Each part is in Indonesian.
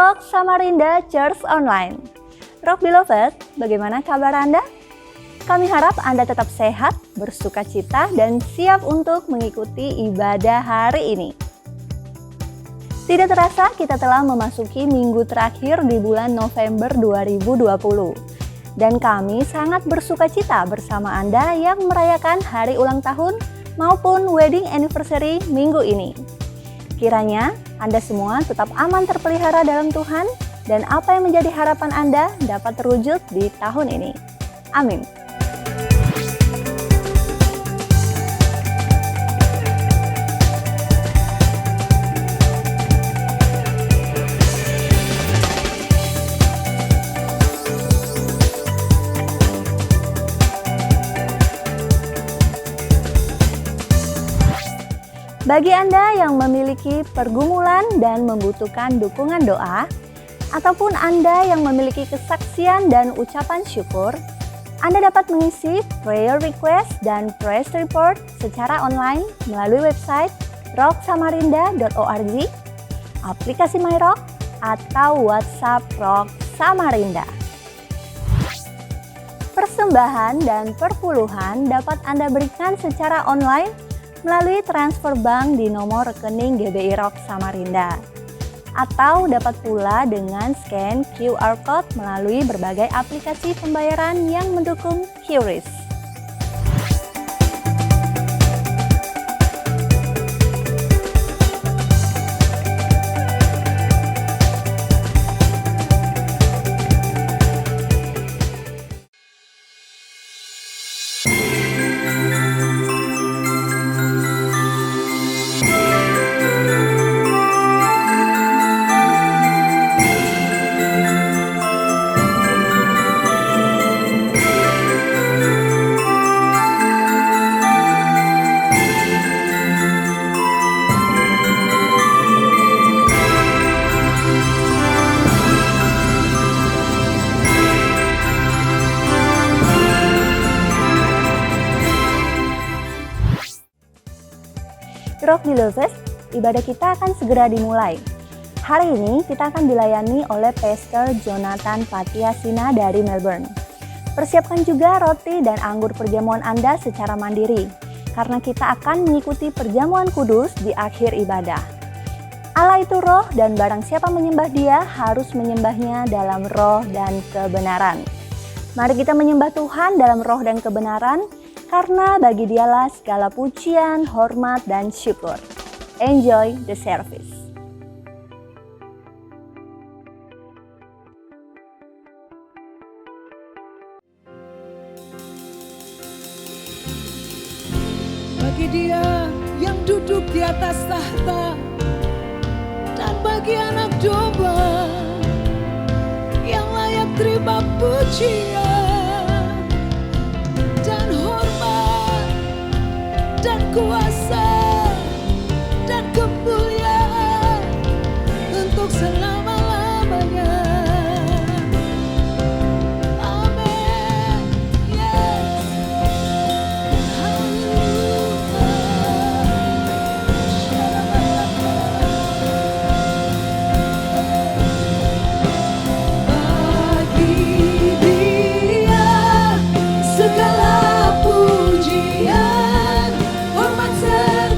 Rock Samarinda Church Online. Rock Beloved, bagaimana kabar Anda? Kami harap Anda tetap sehat, bersukacita, dan siap untuk mengikuti ibadah hari ini. Tidak terasa kita telah memasuki minggu terakhir di bulan November 2020. Dan kami sangat bersukacita bersama Anda yang merayakan hari ulang tahun maupun wedding anniversary minggu ini. Kiranya Anda semua tetap aman terpelihara dalam Tuhan dan apa yang menjadi harapan Anda dapat terwujud di tahun ini. Amin. Bagi Anda yang memiliki pergumulan dan membutuhkan dukungan doa, ataupun Anda yang memiliki kesaksian dan ucapan syukur, Anda dapat mengisi prayer request dan praise report secara online melalui website rocksamarinda.org, aplikasi MyRock, atau WhatsApp Rock Samarinda. Persembahan dan perpuluhan dapat Anda berikan secara online melalui transfer bank di nomor rekening GBI Rock Samarinda. Atau dapat pula dengan scan QR Code melalui berbagai aplikasi pembayaran yang mendukung QRIS. Rock Beloved, ibadah kita akan segera dimulai. Hari ini kita akan dilayani oleh Pastor Jonathan Patiasina dari Melbourne. Persiapkan juga roti dan anggur perjamuan Anda secara mandiri, karena kita akan mengikuti perjamuan kudus di akhir ibadah. Allah itu roh dan barang siapa menyembah Dia harus menyembahnya dalam roh dan kebenaran. Mari kita menyembah Tuhan dalam roh dan kebenaran, karena bagi Dialah segala pujian, hormat, dan syukur. Enjoy the service. Bagi Dia yang duduk di atas tahta, dan bagi Anak Domba yang layak terima pujian dan hormat dan kuasa dan kemuliaan untuk selama-lamanya. Amin. Yes. Bagi Dia segala pujian, hormat serta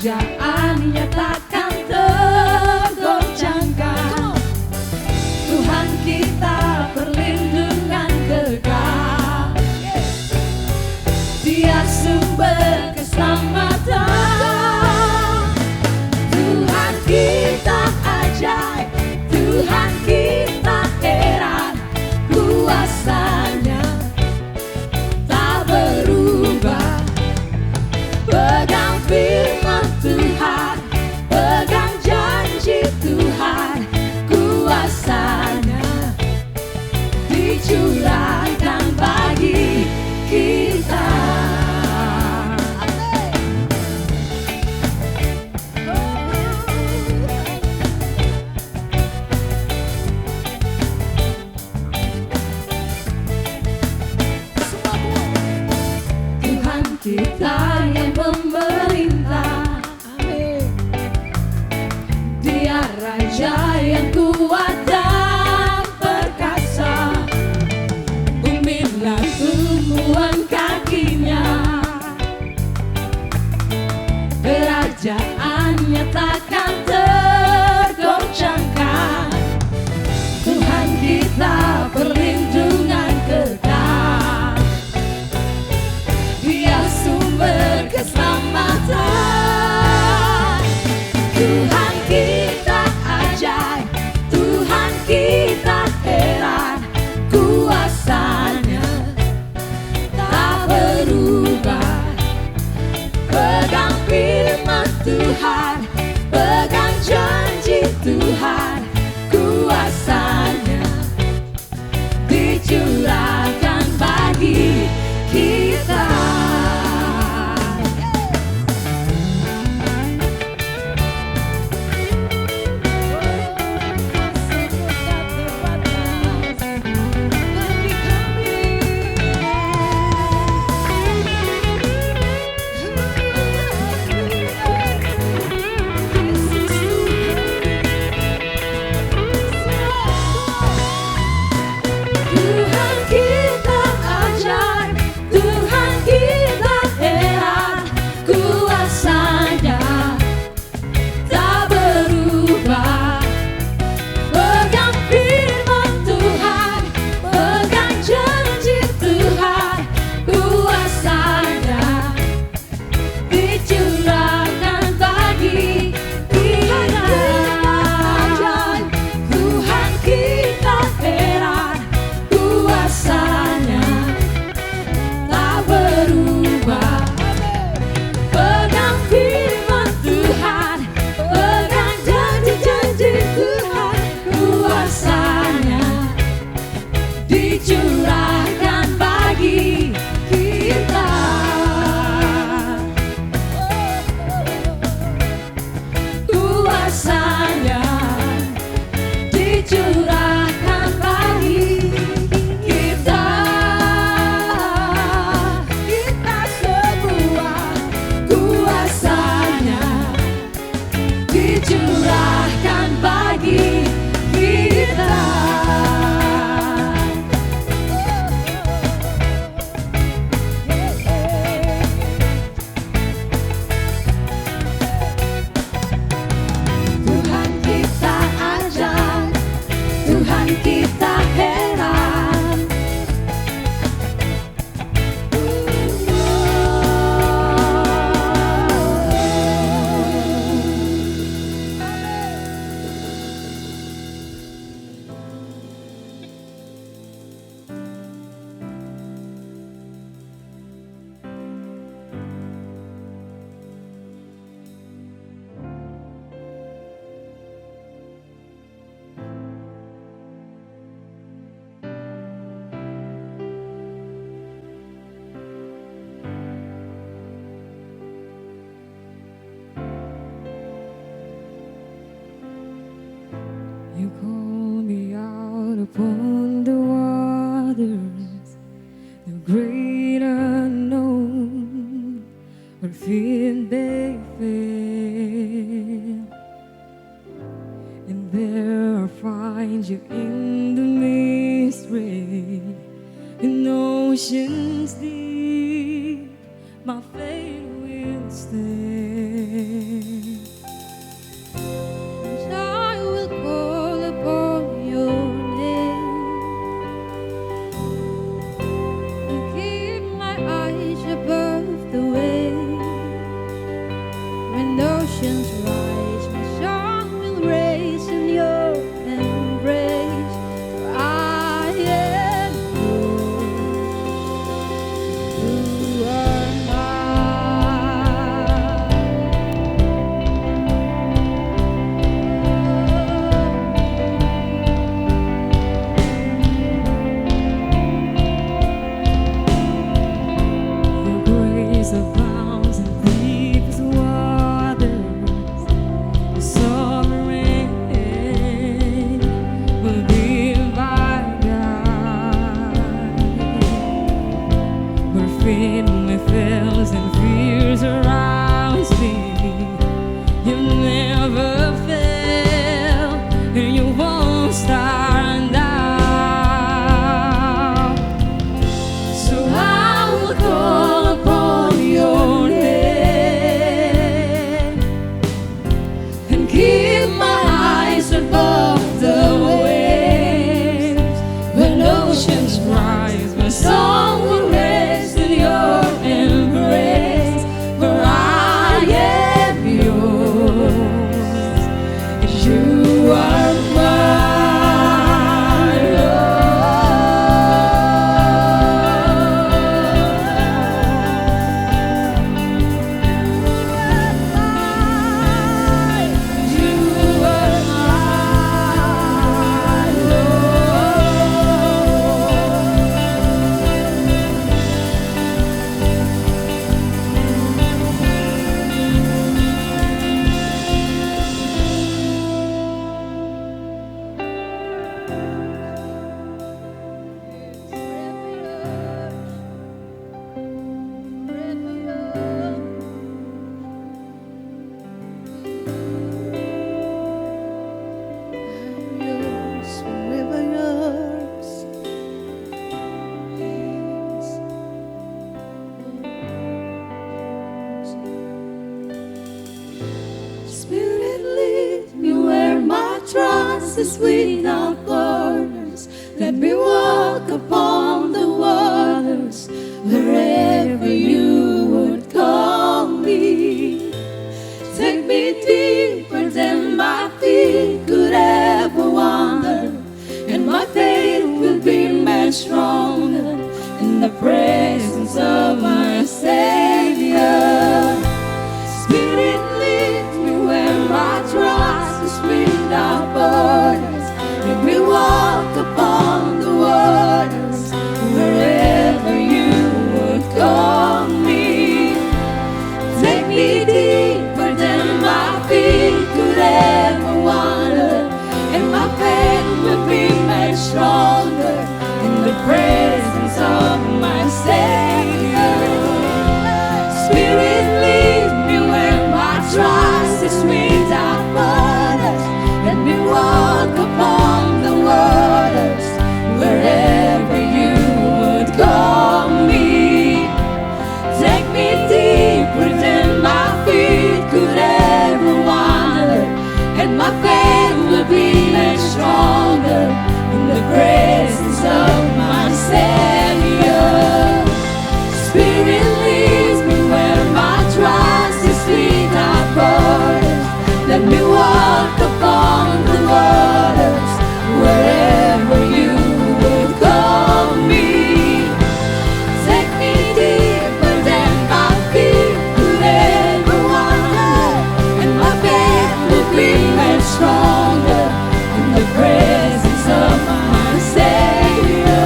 Kerajaannya takkan tergoncangkan. Tuhan kita perlindungan kekal. Dia sumber keselamatan. Tuhan kita ajaib, Tuhan kita heran. Kuasanya tak berubah. Pegang firman Tuhan, pegang janji Tuhan. Kuasanya dicurahkan bagi kita. Tuhan kita yang memerintah. Amin. Dia Raja yang kuat dan perkasa. Bumilah tumpuan kakinya. Kerajaannya takkan tergoncangkan. Tuhan kita perlindungan kekal. Dia sumber keselamatan. Tuhan kita ajaib, Tuhan kita heran. Kuasanya tak berubah. Pegang firman Tuhan, pegang janji Tuhan. Kuasanya dicurahkan bagi kita. Tuhan kita ajaib, Tuhan kita heran. Kuasanya tak berubah. Pegang firman Tuhan, pegang janji Tuhan. Kuasanya dicurahkan bagi kita. Tuhan kita heran. Kuasanya tak berubah. Pegang firman Tuhan, pegang janji-janji Tuhan. Kuasanya dicurahkan bagi kita. Kuasanya dicurahkan bagi kita. Kita semua. Kuasanya dicurahkan bagi kita. Tuhan kita ajaib, Tuhan kita heran. You call me out upon the waters, the great unknown, where fear they fail. And there I find you in the mystery, in oceans deep, my faith will stand. trust is without borders. Let me walk upon the waters wherever you would call me. Take me deeper than my feet could ever wander, and my faith will be made stronger in the presence of my Savior. Spirit, lead me where my trust is without borders. Let me walk upon the waters wherever you would call me. Take me deeper than my feet could ever wander, and my faith will be made stronger in the presence of my Savior. Spirit, lead me where my trust is without borders. Let me walk upon the waters wherever you would call me. Take me deeper than my feet could ever wander, and my faith will be made stronger in the presence of my Savior. Spirit, leads me where my trust is without borders. Let me walk upon the waters wherever you would call me. Take me deeper than my feet could ever wander, and my faith will be made stronger in the presence of my Savior.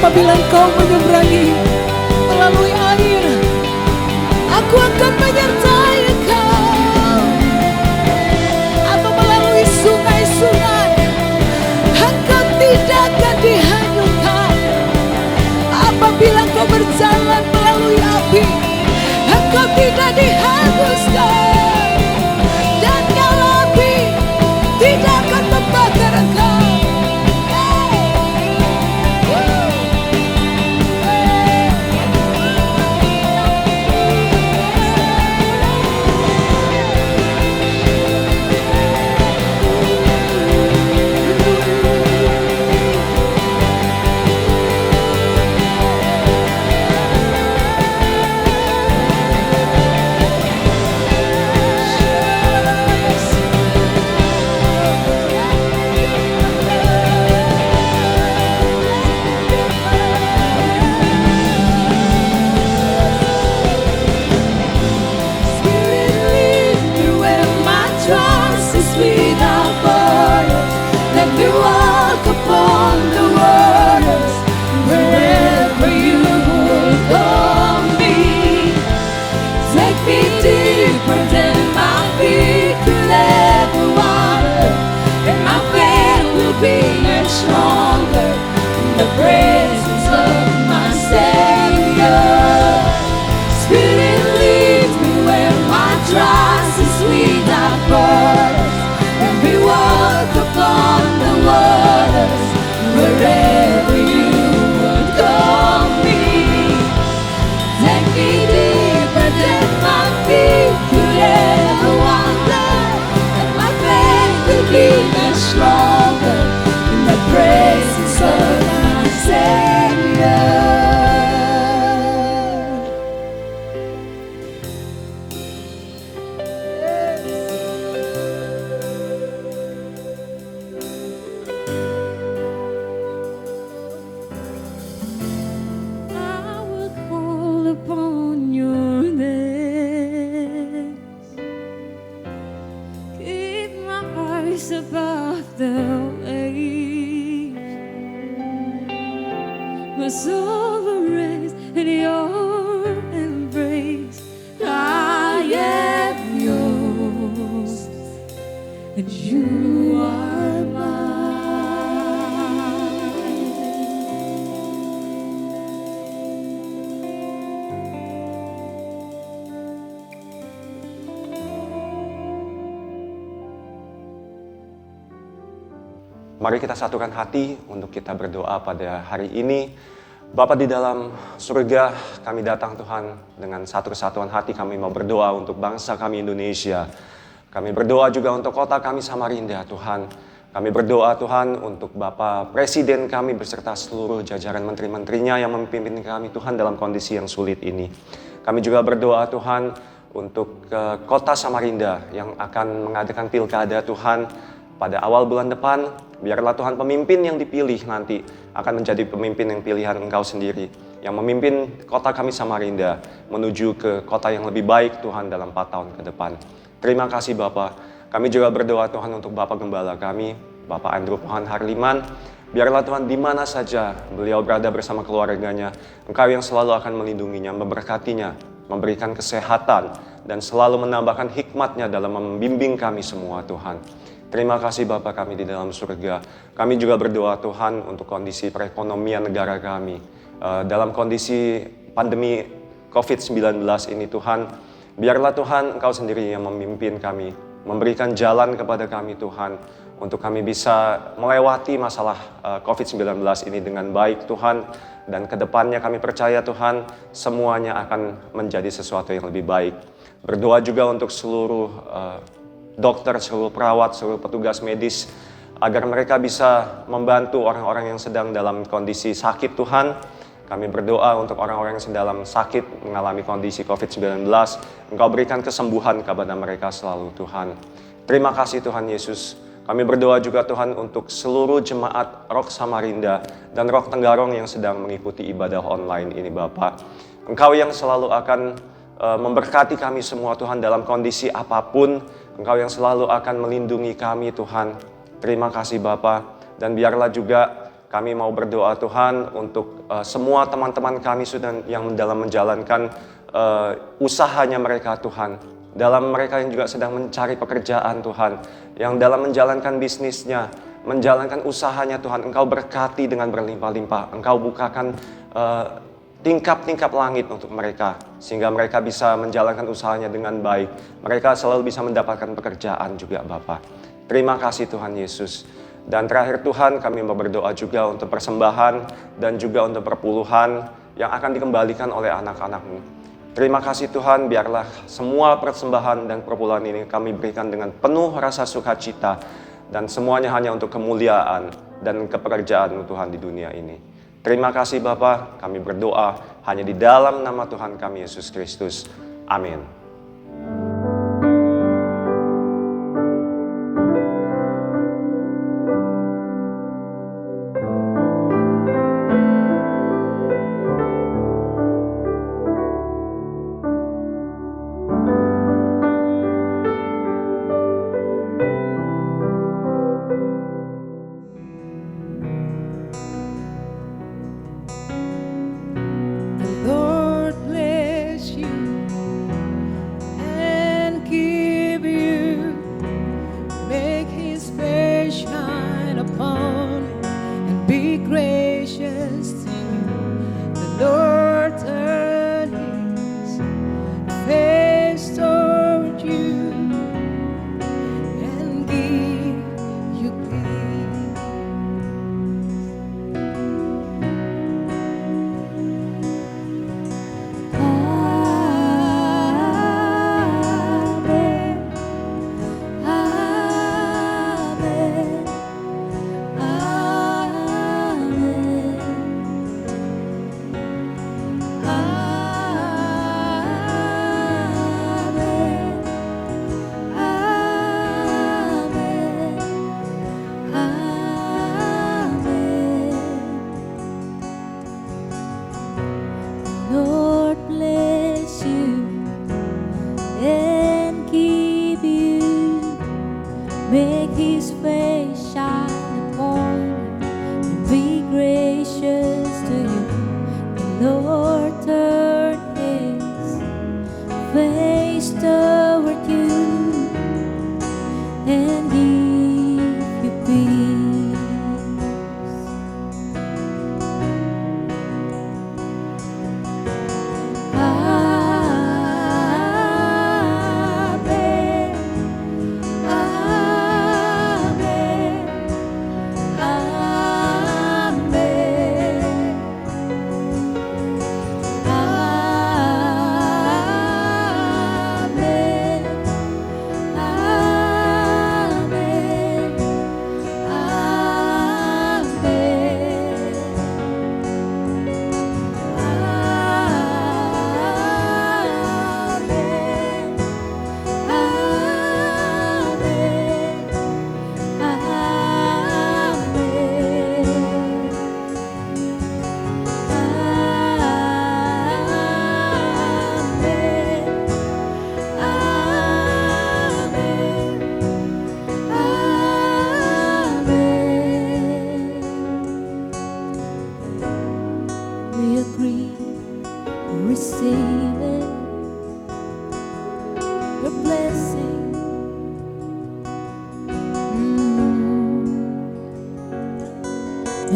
Apabila engkau menyeberangi melalui air, aku akan menyertai engkau. Atau melalui sungai-sungai, engkau tidak akan dihanyutkan. Apabila engkau berjalan melalui api, engkau tidak dihanguskan. Dan nyala api tidak akan membakar engkau. Stronger in the presence of my Savior. Spirit, leads me where my trust is without borders. Let me walk upon the waters wherever you would call me. Take me deeper than my feet could ever wander, and my faith will be made stronger in the presence of my Savior. I will call upon your name. Keep my voice above the waves. My soul will rest in your embrace. I am yours. You are mine. Mari kita satukan hati untuk kita berdoa pada hari ini. Bapa di dalam surga, kami datang Tuhan dengan satu kesatuan hati, kami mau berdoa untuk bangsa kami Indonesia. Kami berdoa juga untuk kota kami Samarinda Tuhan. Kami berdoa Tuhan untuk Bapak Presiden kami beserta seluruh jajaran menteri-menterinya yang memimpin kami Tuhan dalam kondisi yang sulit ini. Kami juga berdoa Tuhan untuk kota Samarinda yang akan mengadakan pilkada Tuhan pada awal bulan depan. Biarlah Tuhan pemimpin yang dipilih nanti akan menjadi pemimpin yang pilihan Engkau sendiri, yang memimpin kota kami Samarinda menuju ke kota yang lebih baik Tuhan dalam 4 tahun ke depan. Terima kasih Bapak. Kami juga berdoa Tuhan untuk Bapak Gembala kami, Bapak Andrew Pohan Harliman. Biarlah Tuhan di mana saja beliau berada bersama keluarganya, Engkau yang selalu akan melindunginya, memberkatinya, memberikan kesehatan, dan selalu menambahkan hikmat-Nya dalam membimbing kami semua Tuhan. Terima kasih Bapa kami di dalam surga. Kami juga berdoa Tuhan untuk kondisi perekonomian negara kami. Dalam kondisi pandemi COVID-19 ini Tuhan, biarlah Tuhan Engkau sendiri yang memimpin kami, memberikan jalan kepada kami Tuhan, untuk kami bisa melewati masalah COVID-19 ini dengan baik Tuhan. Dan kedepannya kami percaya Tuhan, semuanya akan menjadi sesuatu yang lebih baik. Berdoa juga untuk seluruh dokter, seluruh perawat, seluruh petugas medis, agar mereka bisa membantu orang-orang yang sedang dalam kondisi sakit Tuhan. Kami berdoa untuk orang-orang yang sedang sakit, mengalami kondisi COVID-19, Engkau berikan kesembuhan kepada mereka selalu Tuhan. Terima kasih Tuhan Yesus. Kami berdoa juga Tuhan untuk seluruh jemaat Rock Samarinda dan Rock Tenggarong yang sedang mengikuti ibadah online ini Bapak. Engkau yang selalu akan memberkati kami semua Tuhan dalam kondisi apapun. Engkau yang selalu akan melindungi kami Tuhan. Terima kasih Bapa. Dan biarlah juga kami mau berdoa Tuhan untuk semua teman-teman kami sudah yang dalam menjalankan usahanya mereka Tuhan. Dalam mereka yang juga sedang mencari pekerjaan Tuhan. Yang dalam menjalankan bisnisnya, menjalankan usahanya Tuhan. Engkau berkati dengan berlimpah-limpah. Engkau bukakan tingkap-tingkap langit untuk mereka, sehingga mereka bisa menjalankan usahanya dengan baik. Mereka selalu bisa mendapatkan pekerjaan juga Bapa. Terima kasih Tuhan Yesus. Dan terakhir Tuhan, kami mau berdoa juga untuk persembahan dan juga untuk perpuluhan yang akan dikembalikan oleh anak-anak-Mu. Terima kasih Tuhan, biarlah semua persembahan dan perpuluhan ini kami berikan dengan penuh rasa sukacita, dan semuanya hanya untuk kemuliaan dan kepekerjaan-Mu Tuhan di dunia ini. Terima kasih Bapa, kami berdoa hanya di dalam nama Tuhan kami Yesus Kristus. Amin. Make his face shine upon you and be gracious to you. The Lord turn his face toward you and give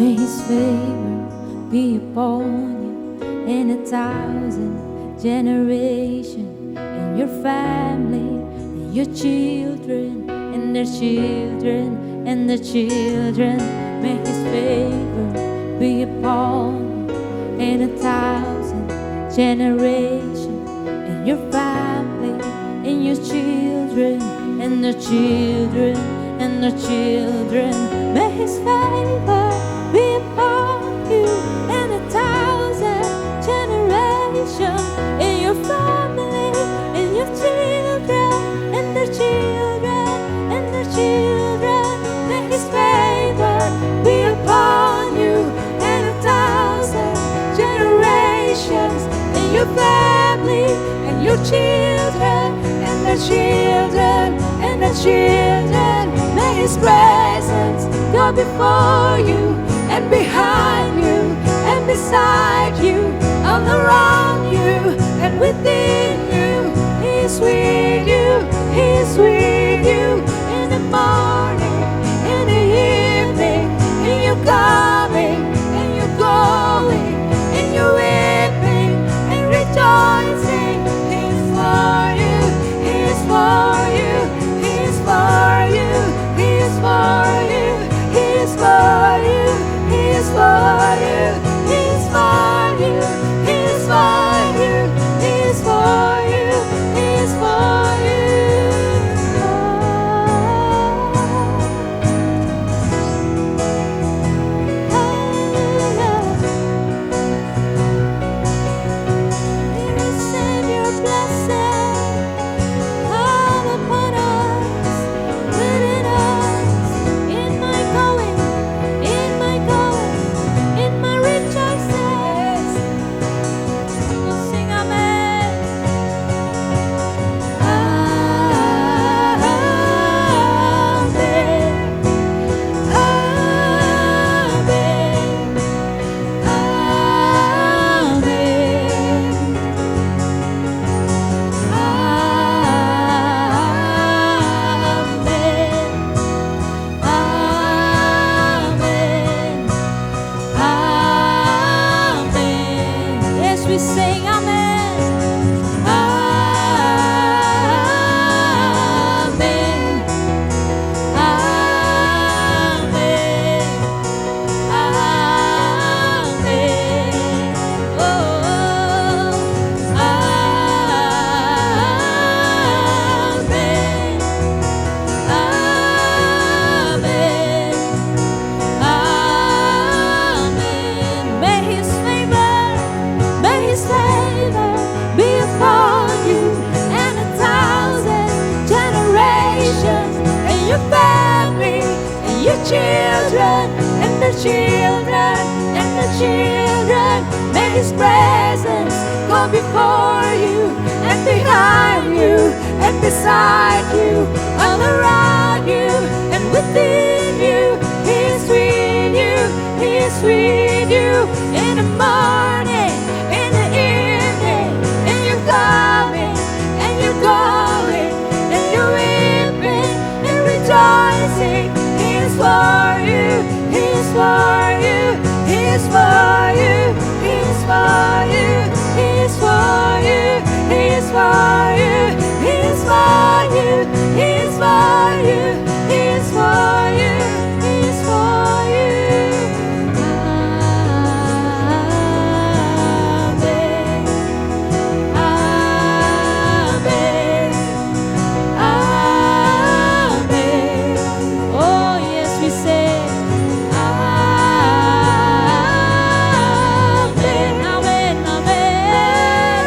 May His favor be upon you in 1,000 generations, in your family, in your children, and their children, and their children. May His favor be upon you in 1,000 generations, in your family, in your children, and their children, and their children. May His favor be upon you in 1,000 generations, in your family, in your children, and their children, and their children. May His favor be upon you in 1,000 generations, in your family, and your children, and their children, and their children. May His presence go before you, and behind you, and beside you, all around you, and within you. He is with you, He is with you, in the morning, in the evening, in your coming, and your going, in your weeping, and rejoicing. He is for you, He is for you, He is for you, He is for you, He is for you, He is for you, He is for you, He is for you, He is for you, He is for you. He will send your blessing, come upon us, within us, in my going, in my going, in my rejoicing. We'll sing amen. Amen. Yes, we sing amen. Amen. Amen. Amen. Oh, amen. Amen. Amen. May His favor be upon you and 1,000 generations, and your family, and your children, and the children, and the children. May His presence go before you, and behind you, and beside you, all around you, and within you. He is with you, He is with you, in the morning, in the evening, and you're coming, and you're going, and you're weeping, and rejoicing. He is for you, He is for you, He is for you, He is for you, He is for you, He is for you, He is for you, He is for you, He is for you, He is for you. Amen. Amen. Amen. Oh, yes, we say amen. Amen. Amen.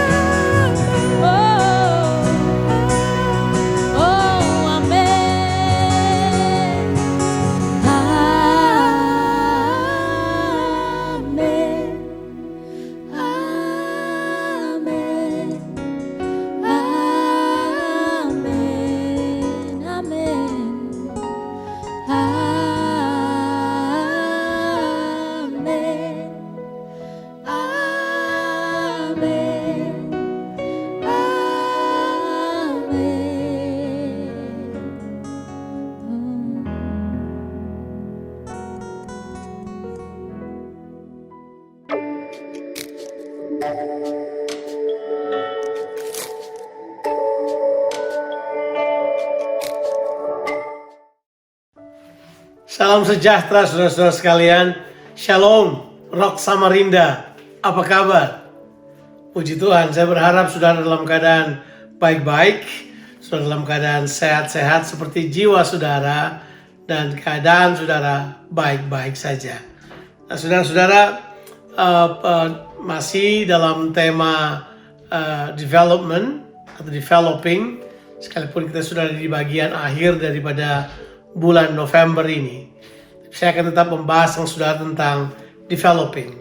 Oh. Salam sejahtera saudara-saudara sekalian. Shalom, Rock Samarinda. Apa kabar? Puji Tuhan, saya berharap saudara dalam keadaan baik-baik, saudara dalam keadaan sehat-sehat seperti jiwa saudara, dan keadaan saudara baik-baik saja. Nah, saudara-saudara, masih dalam tema development atau developing, sekalipun kita sudah di bagian akhir daripada bulan November ini. Saya akan tetap membahas dengan saudara tentang developing.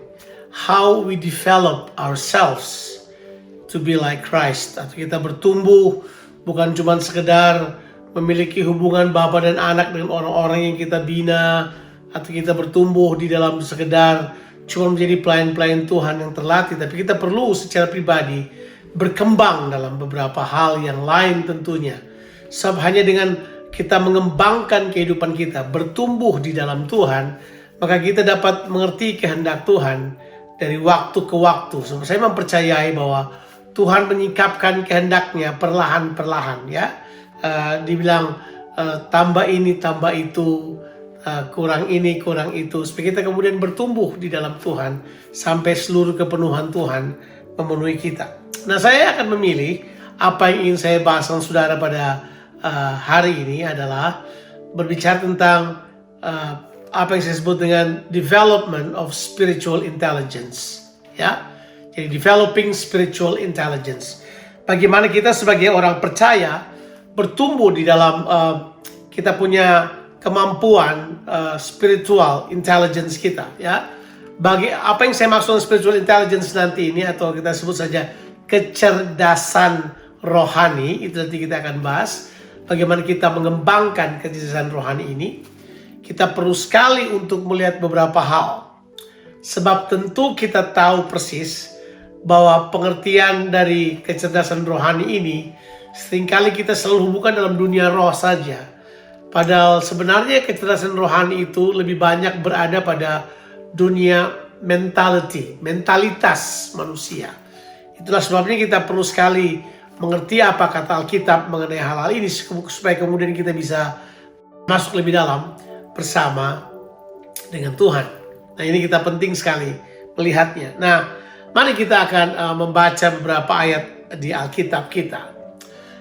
How we develop ourselves to be like Christ. Atau kita bertumbuh bukan cuma sekedar memiliki hubungan bapa dan anak dengan orang-orang yang kita bina, atau kita bertumbuh di dalam sekedar cuma menjadi pelayan-pelayan Tuhan yang terlatih, tapi kita perlu secara pribadi berkembang dalam beberapa hal yang lain tentunya. Sebab hanya dengan kita mengembangkan kehidupan kita, bertumbuh di dalam Tuhan, maka kita dapat mengerti kehendak Tuhan dari waktu ke waktu. Sebab saya mempercayai bahwa Tuhan menyikapkan kehendaknya perlahan-perlahan, ya. Dibilang tambah ini, tambah itu, kurang ini, kurang itu, supaya kita kemudian bertumbuh di dalam Tuhan sampai seluruh kepenuhan Tuhan memenuhi kita. Nah, saya akan memilih apa yang ingin saya bahas dengan saudara pada hari ini adalah berbicara tentang apa yang saya sebut dengan development of spiritual intelligence, ya. Jadi developing spiritual intelligence. Bagaimana kita sebagai orang percaya bertumbuh di dalam kita punya kemampuan spiritual intelligence kita, ya. Bagi apa yang saya maksud spiritual intelligence nanti ini, atau kita sebut saja kecerdasan rohani, itu nanti kita akan bahas. Bagaimana kita mengembangkan kecerdasan rohani ini. Kita perlu sekali untuk melihat beberapa hal. Sebab tentu kita tahu persis bahwa pengertian dari kecerdasan rohani ini seringkali kita selalu hubungkan dalam dunia roh saja. Padahal sebenarnya kecerdasan rohani itu lebih banyak berada pada dunia mentalitas manusia. Itulah sebabnya kita perlu sekali mengerti apa kata Alkitab mengenai hal-hal ini supaya kemudian kita bisa masuk lebih dalam bersama dengan Tuhan. Nah, ini kita penting sekali melihatnya. Nah, mari kita akan membaca beberapa ayat di Alkitab kita.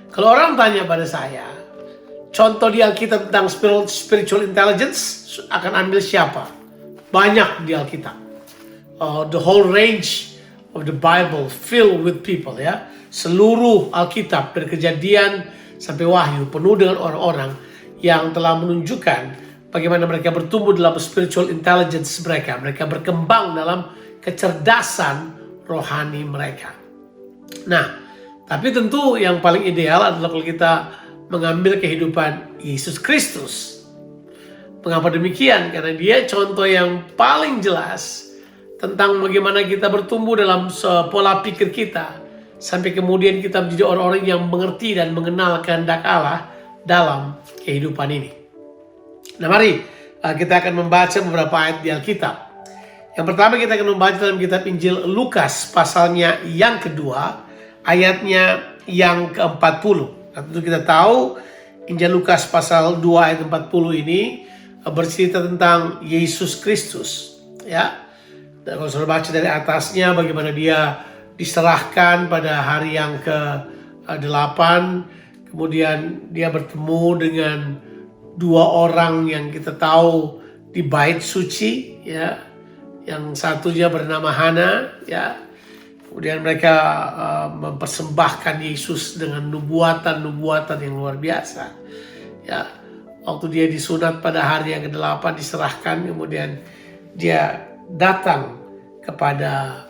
Kalau orang tanya pada saya, contoh di Alkitab tentang spiritual intelligence, akan ambil siapa? Banyak di Alkitab. The whole range of the Bible filled with people, ya. Seluruh Alkitab dari Kejadian sampai Wahyu penuh dengan orang-orang yang telah menunjukkan bagaimana mereka bertumbuh dalam spiritual intelligence mereka. Mereka berkembang dalam kecerdasan rohani mereka. Nah, tapi tentu yang paling ideal adalah kalau kita mengambil kehidupan Yesus Kristus. Mengapa demikian? Karena dia contoh yang paling jelas tentang bagaimana kita bertumbuh dalam pola pikir kita, sampai kemudian kita menjadi orang-orang yang mengerti dan mengenal kehendak Allah dalam kehidupan ini. Nah, mari kita akan membaca beberapa ayat di Alkitab. Yang pertama kita akan membaca dalam kitab Injil Lukas pasalnya yang kedua, ayatnya yang ke-40. Nah, tentu kita tahu Injil Lukas pasal 2 ayat 40 ini bercerita tentang Yesus Kristus, ya. Dan kalau saudara baca dari atasnya bagaimana dia diserahkan pada hari yang ke-8, kemudian dia bertemu dengan dua orang yang kita tahu di bait suci, ya. Yang satunya bernama Hana, ya. Kemudian mereka mempersembahkan Yesus dengan nubuatan yang luar biasa, ya. Waktu dia disunat pada hari yang ke-8 diserahkan, kemudian dia datang kepada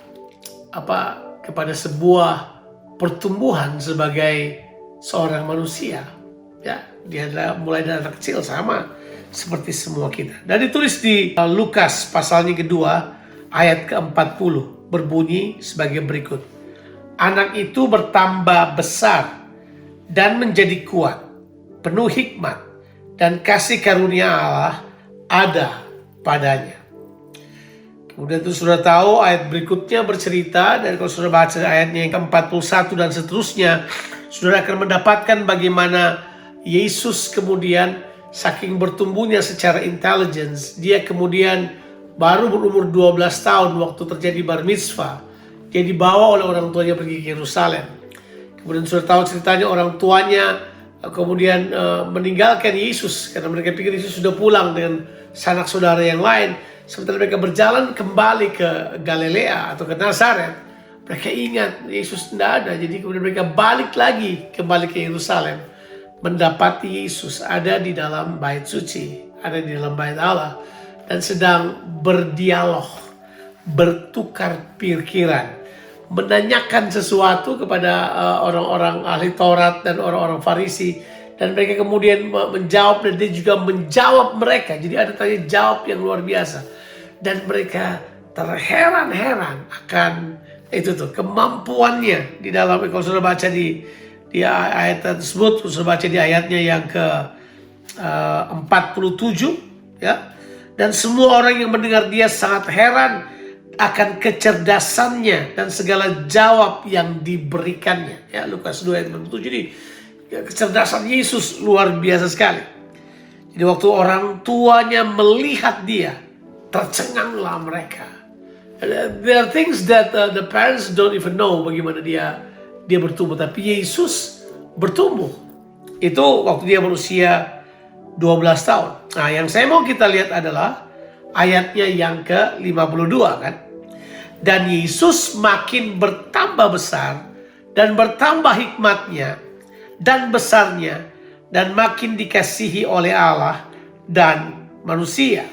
sebuah pertumbuhan sebagai seorang manusia, ya. Dia adalah mulai dari anak kecil sama seperti semua kita. Dan ditulis di Lukas pasalnya kedua ayat ke-40 berbunyi sebagai berikut. Anak itu bertambah besar dan menjadi kuat, penuh hikmat dan kasih karunia Allah ada padanya. Kemudian itu sudah tahu ayat berikutnya bercerita, dan kalau sudah baca ayatnya yang ke-41 dan seterusnya, saudara akan mendapatkan bagaimana Yesus kemudian saking bertumbuhnya secara intelligence, dia kemudian baru berumur 12 tahun waktu terjadi bar mitzvah. Dia dibawa oleh orang tuanya pergi ke Yerusalem. Kemudian sudah tahu ceritanya, orang tuanya kemudian meninggalkan Yesus karena mereka pikir Yesus sudah pulang dengan sanak saudara yang lain. Sementara mereka berjalan kembali ke Galilea atau ke Nazaret, mereka ingat Yesus tidak ada. Jadi kemudian mereka balik lagi kembali ke Yerusalem, mendapati Yesus ada di dalam bait suci, ada di dalam bait Allah, dan sedang berdialog, bertukar pikiran, menanyakan sesuatu kepada orang-orang ahli Taurat dan orang-orang Farisi, dan mereka kemudian menjawab, dan dia juga menjawab mereka. Jadi ada tanya jawab yang luar biasa, dan mereka terheran-heran akan itu tuh kemampuannya di dalam. Kalau sudah baca di ayat tersebut, sudah baca di ayatnya yang ke 47 ya, dan semua orang yang mendengar dia sangat heran akan kecerdasannya dan segala jawab yang diberikannya. Ya, Lukas 2 ayat 47. Jadi kecerdasan Yesus luar biasa sekali. Jadi waktu orang tuanya melihat dia, tercenganglah mereka. There are things that the parents don't even know bagaimana dia bertumbuh, tapi Yesus bertumbuh. Itu waktu dia berusia 12 tahun. Nah, yang saya mau kita lihat adalah ayatnya yang ke-52 kan. Dan Yesus makin bertambah besar dan bertambah hikmatnya dan besarnya, dan makin dikasihi oleh Allah dan manusia.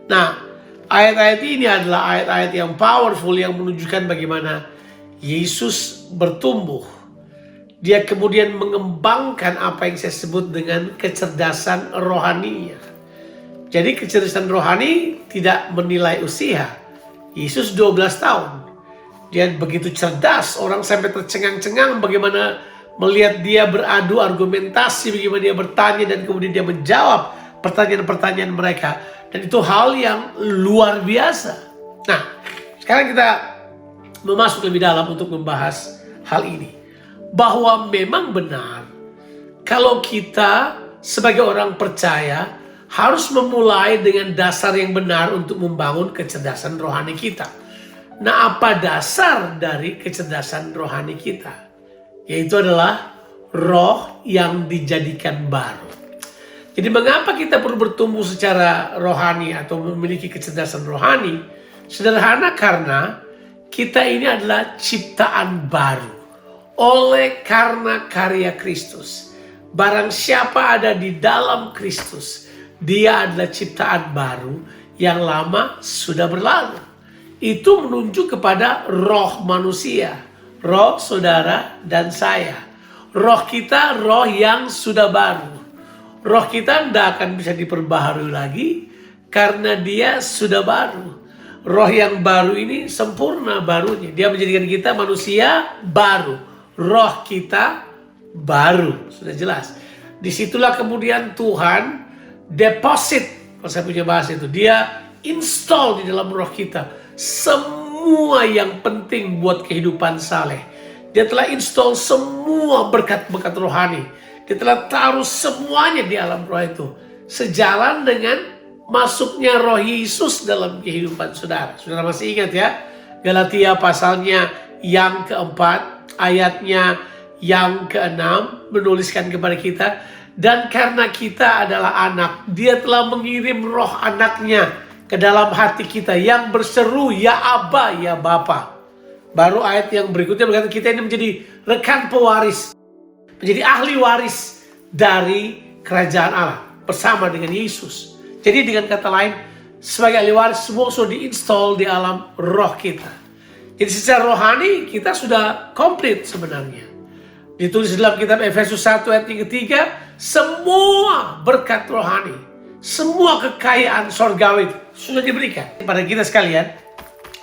Nah, ayat-ayat ini adalah ayat-ayat yang powerful yang menunjukkan bagaimana Yesus bertumbuh. Dia kemudian mengembangkan apa yang saya sebut dengan kecerdasan rohaninya. Jadi kecerdasan rohani tidak menilai usia. Yesus 12 tahun. Dia begitu cerdas, orang sampai tercengang-cengang bagaimana melihat dia beradu argumentasi, bagaimana dia bertanya dan kemudian dia menjawab pertanyaan-pertanyaan mereka. Dan itu hal yang luar biasa. Nah, sekarang kita memasuk lebih dalam untuk membahas hal ini. Bahwa memang benar, kalau kita sebagai orang percaya harus memulai dengan dasar yang benar untuk membangun kecerdasan rohani kita. Nah, apa dasar dari kecerdasan rohani kita? Yaitu adalah roh yang dijadikan baru. Jadi mengapa kita perlu bertumbuh secara rohani atau memiliki kecerdasan rohani? Sederhana, karena kita ini adalah ciptaan baru oleh karena karya Kristus. Barang siapa ada di dalam Kristus, dia adalah ciptaan baru, yang lama sudah berlalu. Itu menunjuk kepada roh manusia, roh saudara dan saya. Roh kita roh yang sudah baru. Roh kita tidak akan bisa diperbaharui lagi karena dia sudah baru. Roh yang baru ini sempurna barunya. Dia menjadikan kita manusia baru. Roh kita baru. Sudah jelas. Disitulah kemudian Tuhan deposit, kalau saya punya bahasa itu, dia install di dalam roh kita semua yang penting buat kehidupan saleh. Dia telah install semua berkat-berkat rohani. Dia telah taruh semuanya di alam roh itu, sejalan dengan masuknya roh Yesus dalam kehidupan saudara. Saudara masih ingat ya, Galatia pasalnya yang keempat, ayatnya yang keenam menuliskan kepada kita, dan karena kita adalah anak, dia telah mengirim roh anaknya ke dalam hati kita yang berseru, ya Aba, ya Bapa. Baru ayat yang berikutnya berkata kita ini menjadi rekan pewaris, menjadi ahli waris dari kerajaan Allah bersama dengan Yesus. Jadi dengan kata lain, sebagai ahli waris semua sudah diinstal di alam roh kita. Jadi secara rohani kita sudah komplit sebenarnya. Ditulis dalam kitab Efesus 1 ayat yang ketiga, semua berkat rohani, semua kekayaan sorgawi sudah diberikan kepada kita sekalian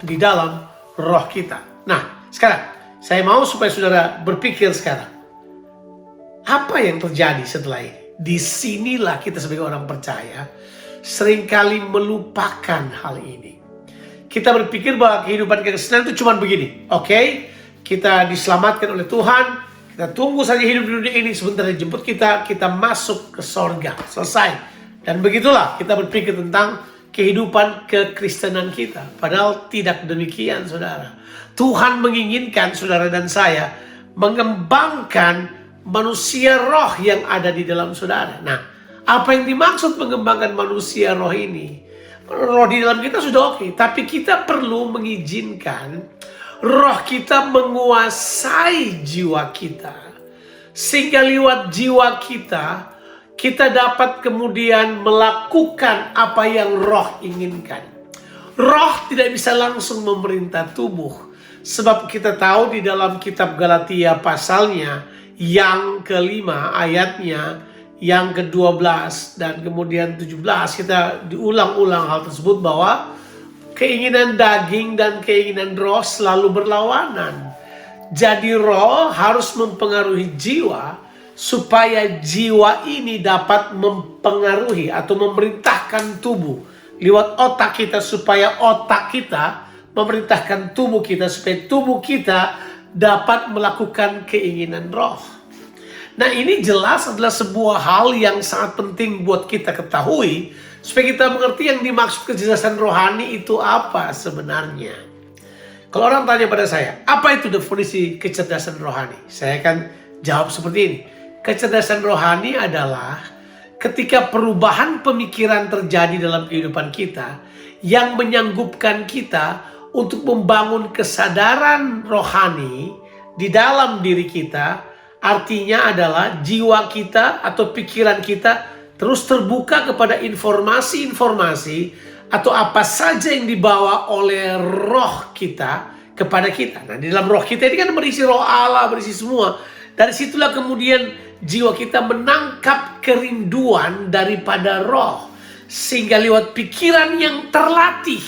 di dalam roh kita. Nah, sekarang saya mau supaya saudara berpikir sekarang, apa yang terjadi setelah ini? Disinilah kita sebagai orang percaya seringkali melupakan hal ini. Kita berpikir bahwa kehidupan kekristenan itu cuma begini. Oke, kita diselamatkan oleh Tuhan, Kita tunggu saja hidup di dunia ini, sebentar dijemput kita masuk ke sorga. Selesai. Dan begitulah kita berpikir tentang kehidupan kekristenan kita. Padahal tidak demikian, saudara. Tuhan menginginkan saudara dan saya mengembangkan manusia roh yang ada di dalam saudara. Nah, apa yang dimaksud mengembangkan manusia roh ini? Roh di dalam kita sudah oke, tapi kita perlu mengizinkan roh kita menguasai jiwa kita. Sehingga lewat jiwa kita dapat kemudian melakukan apa yang roh inginkan. Roh tidak bisa langsung memerintah tubuh. Sebab kita tahu di dalam kitab Galatia pasalnya yang kelima ayatnya yang ke-12 dan kemudian 17 kita diulang-ulang hal tersebut bahwa keinginan daging dan keinginan roh selalu berlawanan. Jadi roh harus mempengaruhi jiwa supaya jiwa ini dapat mempengaruhi atau memerintahkan tubuh lewat otak kita, supaya otak kita memerintahkan tubuh kita, supaya tubuh kita dapat melakukan keinginan roh. Nah, ini jelas adalah sebuah hal yang sangat penting buat kita ketahui supaya kita mengerti yang dimaksud kecerdasan rohani itu apa sebenarnya. Kalau orang tanya pada saya, apa itu definisi kecerdasan rohani? Saya akan jawab seperti ini. Kecerdasan rohani adalah ketika perubahan pemikiran terjadi dalam kehidupan kita yang menyanggupkan kita untuk membangun kesadaran rohani di dalam diri kita. Artinya adalah jiwa kita atau pikiran kita terus terbuka kepada informasi-informasi atau apa saja yang dibawa oleh roh kita kepada kita. Nah, di dalam roh kita ini kan berisi roh Allah, berisi semua. Dari situlah kemudian jiwa kita menangkap kerinduan daripada roh. Sehingga lewat pikiran yang terlatih,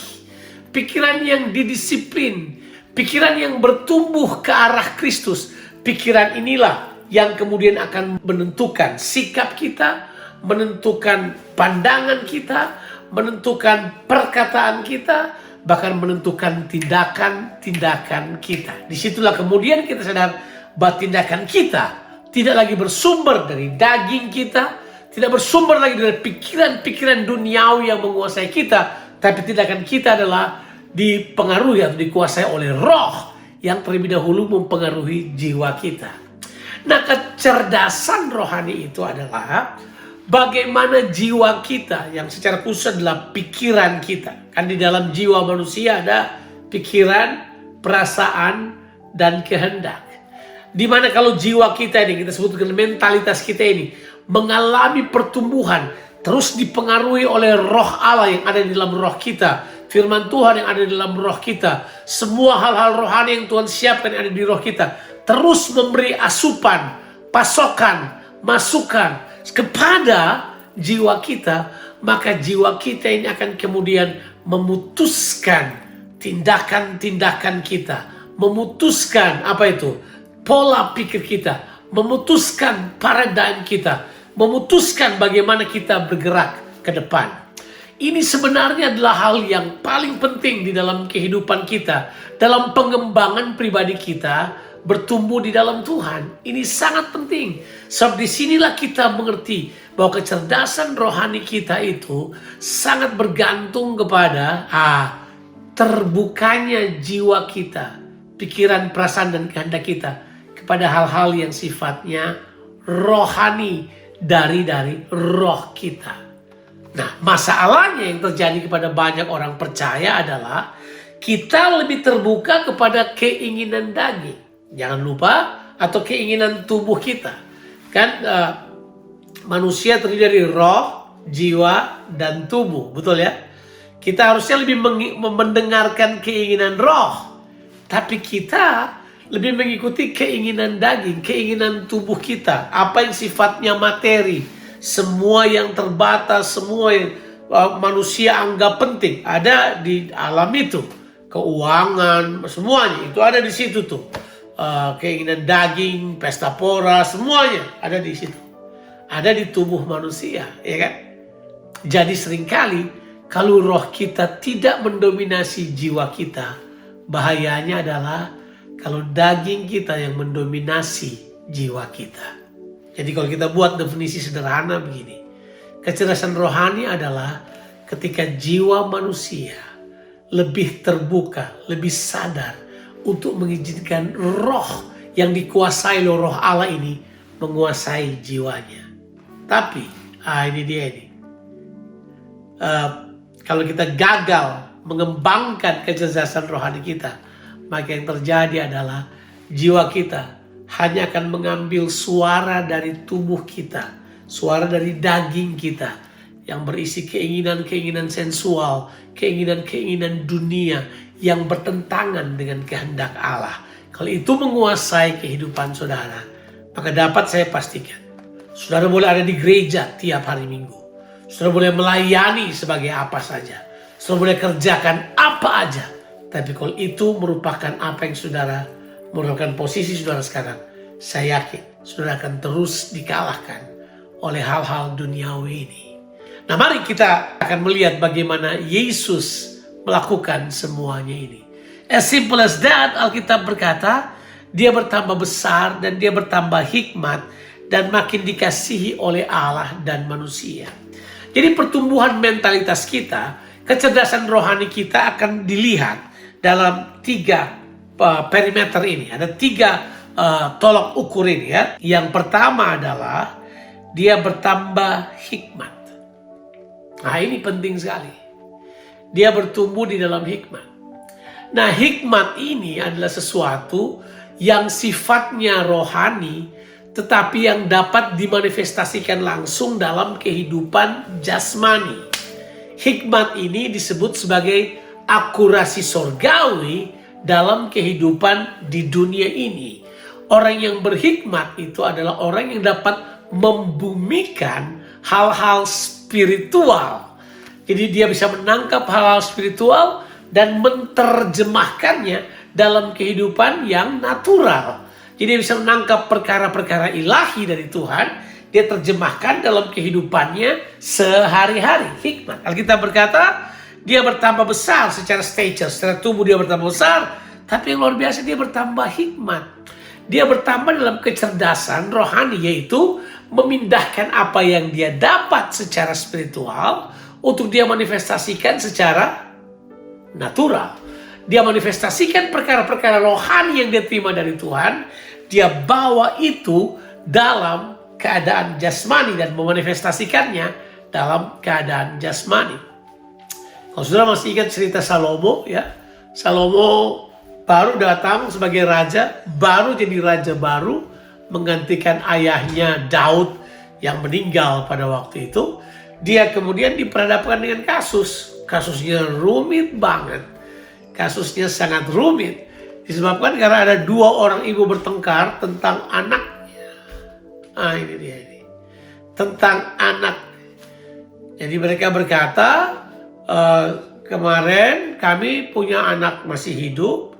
pikiran yang didisiplin, pikiran yang bertumbuh ke arah Kristus, pikiran inilah yang kemudian akan menentukan sikap kita, menentukan pandangan kita, menentukan perkataan kita, bahkan menentukan tindakan-tindakan kita. Disitulah kemudian kita sadar bahwa tindakan kita tidak lagi bersumber dari daging kita, tidak bersumber lagi dari pikiran-pikiran duniawi yang menguasai kita, tapi tindakan kita adalah dipengaruhi atau dikuasai oleh roh yang terlebih dahulu mempengaruhi jiwa kita. Nah, kecerdasan rohani itu adalah bagaimana jiwa kita yang secara khusus adalah pikiran kita. Kan di dalam jiwa manusia ada pikiran, perasaan, dan kehendak. Dimana kalau jiwa kita ini, kita sebut dengan mentalitas kita ini, mengalami pertumbuhan, terus dipengaruhi oleh roh Allah yang ada di dalam roh kita, firman Tuhan yang ada di dalam roh kita, semua hal-hal rohani yang Tuhan siapkan yang ada di roh kita, terus memberi asupan, pasokan, masukan kepada jiwa kita, maka jiwa kita ini akan kemudian memutuskan tindakan-tindakan kita, memutuskan apa itu? Pola pikir kita, memutuskan paradigm kita, memutuskan bagaimana kita bergerak ke depan. Ini sebenarnya adalah hal yang paling penting di dalam kehidupan kita, dalam pengembangan pribadi kita, bertumbuh di dalam Tuhan. Ini sangat penting. Sebab disinilah kita mengerti bahwa kecerdasan rohani kita itu sangat bergantung kepada terbukanya jiwa kita, pikiran, perasaan, dan kehendak kita kepada hal-hal yang sifatnya rohani dari roh kita. Nah, masalahnya yang terjadi kepada banyak orang percaya adalah kita lebih terbuka kepada keinginan daging. Jangan lupa, atau keinginan tubuh kita. Kan manusia terdiri dari roh, jiwa, dan tubuh. Betul ya? Kita harusnya lebih mendengarkan keinginan roh. Tapi kita lebih mengikuti keinginan daging, keinginan tubuh kita. Apa yang sifatnya materi. Semua yang terbatas, semua yang manusia anggap penting. Ada di alam itu. Keuangan, semuanya. Itu ada di situ tuh. Keinginan daging, pesta pora, semuanya ada di situ. Ada di tubuh manusia, ya kan? Jadi seringkali kalau roh kita tidak mendominasi jiwa kita, bahayanya adalah kalau daging kita yang mendominasi jiwa kita. Jadi kalau kita buat definisi sederhana begini, kecerdasan rohani adalah ketika jiwa manusia lebih terbuka, lebih sadar untuk mengizinkan roh yang dikuasai oleh roh Allah ini menguasai jiwanya. Tapi, ini dia ini. Kalau kita gagal mengembangkan kecerdasan rohani kita, maka yang terjadi adalah jiwa kita hanya akan mengambil suara dari tubuh kita, suara dari daging kita yang berisi keinginan-keinginan sensual, keinginan-keinginan dunia yang bertentangan dengan kehendak Allah. Kalau itu menguasai kehidupan saudara, maka dapat saya pastikan, saudara boleh ada di gereja tiap hari Minggu. Saudara boleh melayani sebagai apa saja. Saudara boleh kerjakan apa aja. Tapi kalau itu merupakan apa yang saudara, merupakan posisi saudara sekarang, saya yakin saudara akan terus dikalahkan oleh hal-hal duniawi ini. Nah, mari kita akan melihat bagaimana Yesus melakukan semuanya ini. As simple as that, Alkitab berkata, dia bertambah besar dan dia bertambah hikmat dan makin dikasihi oleh Allah dan manusia. Jadi pertumbuhan mentalitas kita, kecerdasan rohani kita akan dilihat dalam 3 perimeter ini. Ada 3 tolok ukur ini ya. Yang pertama adalah dia bertambah hikmat. Nah, ini penting sekali. Dia bertumbuh di dalam hikmat. Nah, hikmat ini adalah sesuatu yang sifatnya rohani, tetapi yang dapat dimanifestasikan langsung dalam kehidupan jasmani. Hikmat ini disebut sebagai akurasi sorgawi dalam kehidupan di dunia ini. Orang yang berhikmat itu adalah orang yang dapat membumikan hal-hal spiritual. Jadi dia bisa menangkap hal-hal spiritual dan menerjemahkannya dalam kehidupan yang natural. Jadi dia bisa menangkap perkara-perkara ilahi dari Tuhan, dia terjemahkan dalam kehidupannya sehari-hari. Hikmat. Alkitab berkata, dia bertambah besar secara stature, secara tubuh dia bertambah besar, tapi yang luar biasa dia bertambah hikmat. Dia bertambah dalam kecerdasan rohani, yaitu memindahkan apa yang dia dapat secara spiritual untuk dia manifestasikan secara natural. Dia manifestasikan perkara-perkara rohani yang dia terima dari Tuhan, dia bawa itu dalam keadaan jasmani dan memanifestasikannya dalam keadaan jasmani. Kalau saudara masih ingat cerita Salomo ya, Salomo baru datang sebagai raja, baru jadi raja baru, menggantikan ayahnya Daud yang meninggal pada waktu itu. Dia kemudian diperhadapkan dengan kasusnya rumit banget, kasusnya sangat rumit. Disebabkan karena ada 2 orang ibu bertengkar tentang anaknya. Ah, ini dia ini. Tentang anak. Jadi mereka berkata, kemarin kami punya anak masih hidup,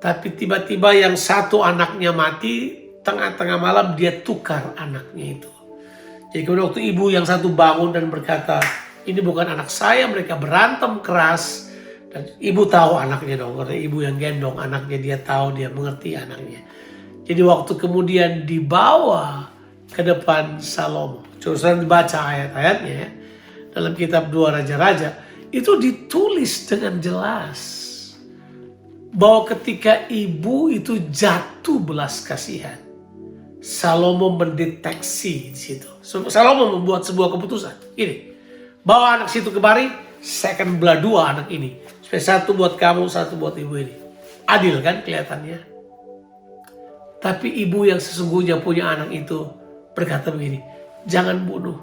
tapi tiba-tiba yang satu anaknya mati, tengah-tengah malam dia tukar anaknya itu. Jadi kemudian waktu ibu yang satu bangun dan berkata, ini bukan anak saya, mereka berantem keras. Dan ibu tahu anaknya dong, karena ibu yang gendong anaknya, dia tahu, dia mengerti anaknya. Jadi waktu kemudian dibawa ke depan Salomo, coba dibaca ayat-ayatnya ya, dalam kitab 2 Raja-Raja, itu ditulis dengan jelas bahwa ketika ibu itu jatuh belas kasihan, Salomo mendeteksi di situ. Salomo membuat sebuah keputusan. Ini, bawa anak situ kemari, saya akan belah 2 anak ini. Satu buat kamu, satu buat ibu ini. Adil kan kelihatannya. Tapi ibu yang sesungguhnya punya anak itu berkata begini, jangan bunuh.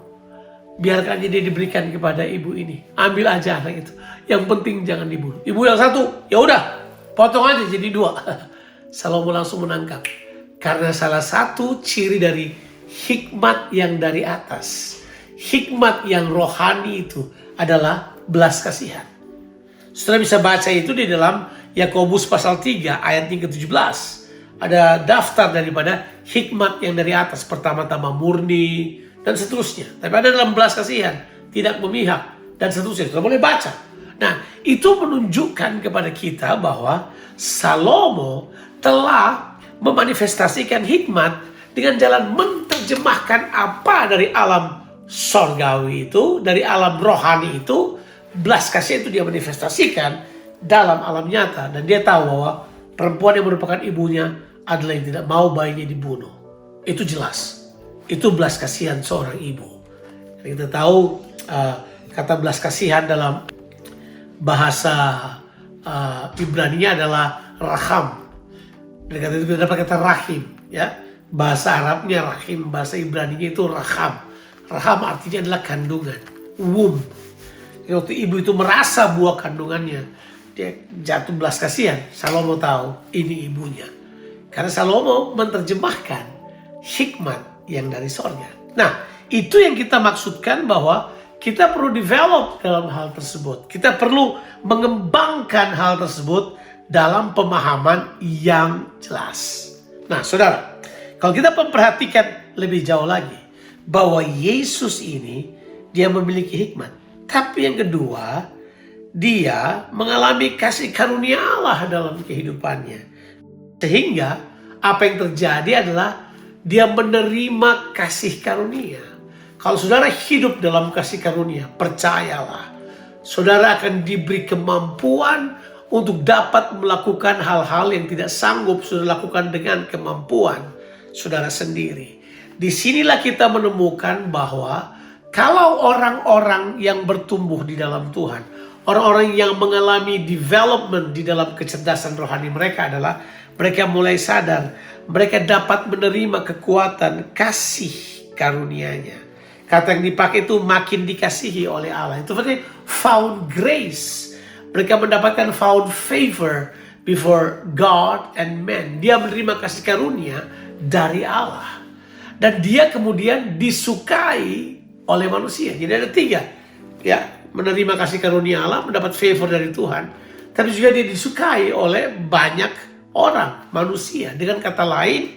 Biarkan aja dia diberikan kepada ibu ini. Ambil aja anak itu. Yang penting jangan dibunuh. Ibu yang satu, ya udah, potong aja jadi 2. Salomo langsung menangkap. Karena salah satu ciri dari hikmat yang dari atas, hikmat yang rohani itu adalah belas kasihan. Saudara bisa baca itu di dalam Yakobus pasal 3 ayat yang ke-17. Ada daftar daripada hikmat yang dari atas. Pertama-tama murni dan seterusnya. Tapi ada dalam belas kasihan, tidak memihak dan seterusnya. Saudara boleh baca. Nah, itu menunjukkan kepada kita bahwa Salomo telah memanifestasikan hikmat dengan jalan menerjemahkan apa dari alam sorgawi itu, dari alam rohani itu, belas kasihan itu dia manifestasikan dalam alam nyata. Dan dia tahu bahwa perempuan yang merupakan ibunya adalah yang tidak mau bayinya dibunuh. Itu jelas. Itu belas kasihan seorang ibu. Dan kita tahu kata belas kasihan dalam bahasa Ibrani-nya adalah raham. Dan kata itu kita dapat kata rahim, ya. Bahasa Arabnya rahim, bahasa Ibrani-nya itu raham. Raham artinya adalah kandungan, womb. Jadi waktu ibu itu merasa buah kandungannya, dia jatuh belas kasihan. Salomo tahu ini ibunya. Karena Salomo menerjemahkan hikmat yang dari sorga. Nah, itu yang kita maksudkan bahwa kita perlu develop dalam hal tersebut. Kita perlu mengembangkan hal tersebut dalam pemahaman yang jelas. Nah, saudara, kalau kita memperhatikan lebih jauh lagi, bahwa Yesus ini, dia memiliki hikmat. Tapi yang kedua, dia mengalami kasih karunia Allah dalam kehidupannya. Sehingga apa yang terjadi adalah dia menerima kasih karunia. Kalau saudara hidup dalam kasih karunia, percayalah, saudara akan diberi kemampuan untuk dapat melakukan hal-hal yang tidak sanggup saudara lakukan dengan kemampuan saudara sendiri. Disinilah kita menemukan bahwa kalau orang-orang yang bertumbuh di dalam Tuhan, orang-orang yang mengalami development di dalam kecerdasan rohani mereka adalah mereka mulai sadar, mereka dapat menerima kekuatan kasih karunia-Nya. Kata yang dipakai itu makin dikasihi oleh Allah. Itu berarti found grace. Mereka mendapatkan found favor before God and men. Dia menerima kasih karunia dari Allah. Dan dia kemudian disukai oleh manusia. Jadi ada tiga. Ya, menerima kasih karunia Allah, mendapat favor dari Tuhan. Tapi juga dia disukai oleh banyak orang, manusia. Dengan kata lain,